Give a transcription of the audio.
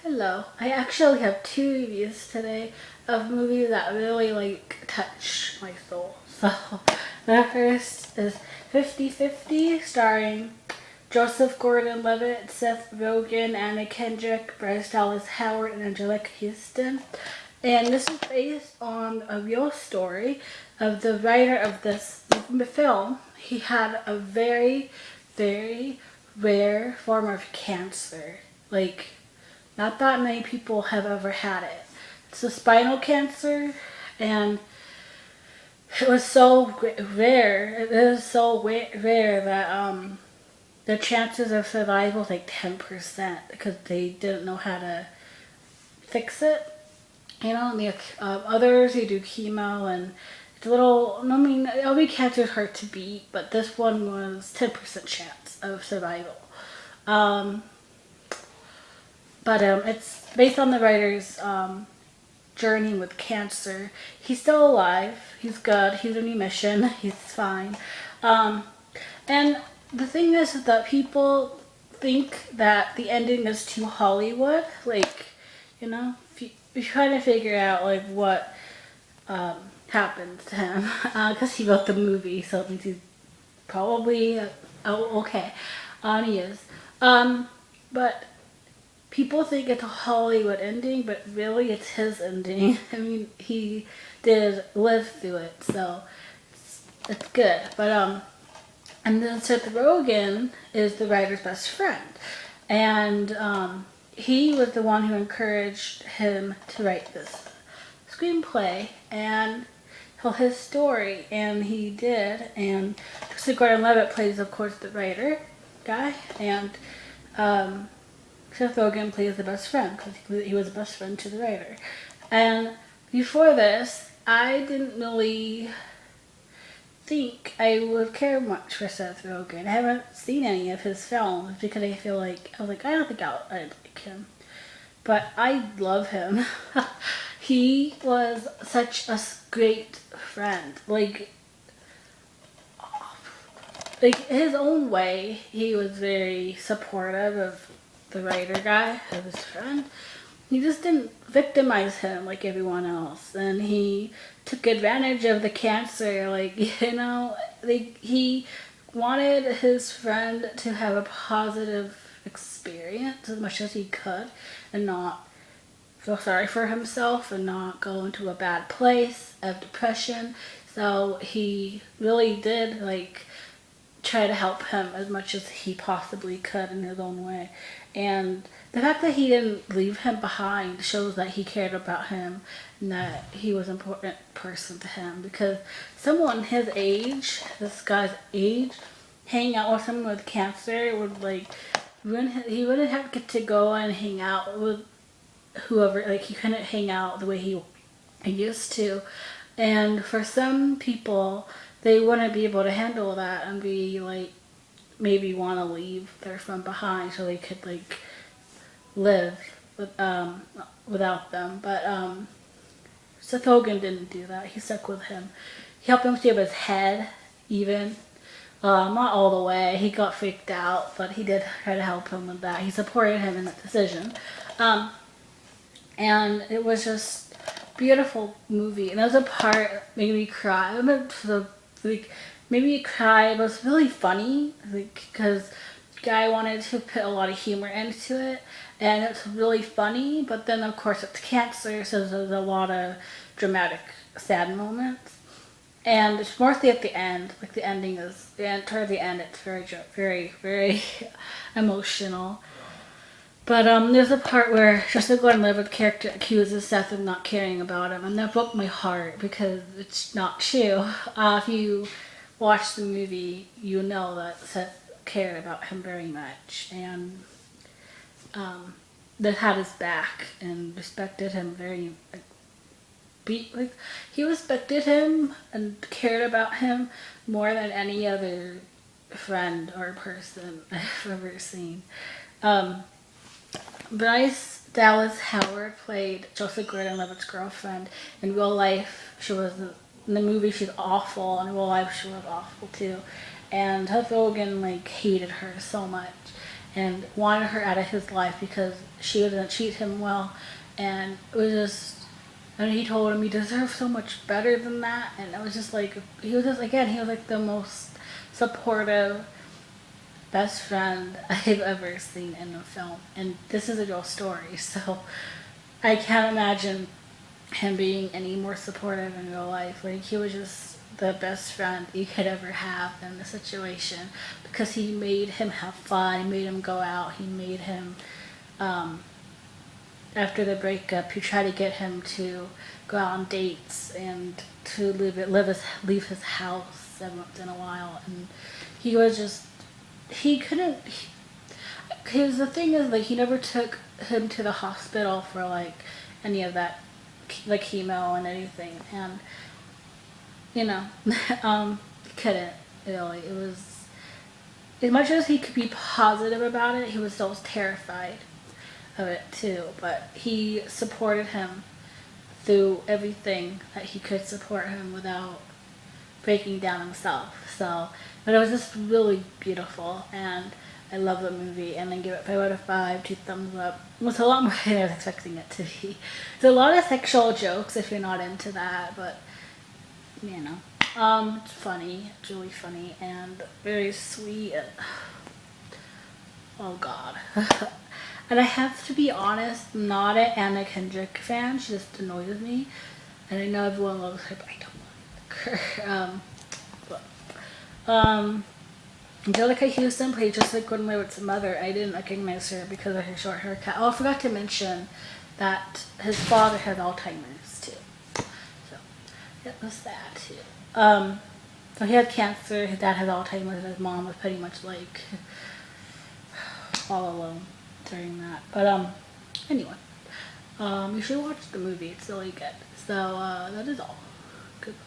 Hello. I actually have two reviews today of movies that really touch my soul. So the first is 50-50, starring Joseph Gordon-Levitt, Seth Rogen, Anna Kendrick, Bryce Dallas Howard, and Angelica Houston. And this is based on a real story of the writer of this film. He had a very, very rare form of cancer. Not that many people have ever had it. It's a spinal cancer, and it was so rare. It is so rare that the chances of survival is like 10% because they didn't know how to fix it. And the others who do chemo and it's a little. I mean, every cancer is hard to beat, but this one was 10% chance of survival. Um, but it's based on the writer's journey with cancer. He's still alive. He's good. He's in remission. He's fine. Um, and the thing is that people think that the ending is too Hollywood. If you try to figure out what happened to him, because he wrote the movie, so it means he's probably okay. He is. But people think it's a Hollywood ending, but really it's his ending. I mean, he did live through it, so it's good. And then Seth Rogen is the writer's best friend, and he was the one who encouraged him to write this screenplay and tell his story, and he did. And Joseph Gordon-Levitt plays, of course, the writer guy, and Seth Rogen plays the best friend because he was the best friend to the writer. And before this, I didn't really think I would care much for Seth Rogen. I haven't seen any of his films because I don't think I'd like him. But I love him. He was such a great friend. Like his own way, he was very supportive of the writer guy, of his friend. He just didn't victimize him like everyone else, and he took advantage of the cancer. He wanted his friend to have a positive experience as much as he could, and not feel sorry for himself and not go into a bad place of depression. So he really did try to help him as much as he possibly could in his own way. And the fact that he didn't leave him behind shows that he cared about him and that he was an important person to him. Because someone his age, this guy's age, hanging out with someone with cancer would he wouldn't have get to go and hang out with whoever. He couldn't hang out the way he used to. And for some people, they wouldn't be able to handle that and be maybe want to leave their friend behind so they could live without them. But Seth Rogen didn't do that. He stuck with him. He helped him save his head, even. Not all the way. He got freaked out, but he did try to help him with that. He supported him in that decision. And it was just a beautiful movie. And there was a part that made me cry. Made me cry. It was really funny, because the guy wanted to put a lot of humor into it, and it's really funny. But then, of course, it's cancer, so there's a lot of dramatic, sad moments. And it's mostly at the end. The ending is, and toward the end, it's very, very, very emotional. But there's a part where Joseph Gordon-Levitt's character accuses Seth of not caring about him, and that broke my heart because it's not true. If you watch the movie, you know that Seth cared about him very much, and that had his back and respected him very. He respected him and cared about him more than any other friend or person I've ever seen. Bryce Dallas Howard played Joseph Gordon-Levitt's girlfriend. In real life, in the movie she's awful. In real life, she was awful too. And Seth Rogen hated her so much. and wanted her out of his life because she didn't treat him well. And it was just, and he told him he deserved so much better than that. And it was just like, he was just, again, he was like the most supportive best friend I've ever seen in a film. And this is a real story, so I can't imagine him being any more supportive in real life. Like, he was just the best friend you could ever have in the situation, because he made him have fun, he made him go out, he made him, after the breakup, he tried to get him to go out on dates and to leave his house every once in a while. And he was just, he couldn't, because the thing is, like, he never took him to the hospital for, like, any of that, like, chemo and anything. And, you know, he couldn't, really. It was, as much as he could be positive about it, he was still terrified of it too. But he supported him through everything that he could support him without breaking down himself. So, but it was just really beautiful, and I love the movie, and I give it 5 out of 5, 2 thumbs up. It was a lot more than I was expecting it to be. There's a lot of sexual jokes if you're not into that, but, you know, it's funny, it's really funny, and very sweet. Oh God. And I have to be honest, I'm not an Anna Kendrick fan. She just annoys me, and I know everyone loves her, but I don't like her. Angelica Houston played just like Gordon Levitt's mother. I didn't recognize her because of her short haircut. Oh, I forgot to mention that his father has Alzheimer's too. So it was that too. So he had cancer, his dad has Alzheimer's, and his mom was pretty much like all alone during that. But anyway, you should watch the movie. It's really good. So that is all. Goodbye.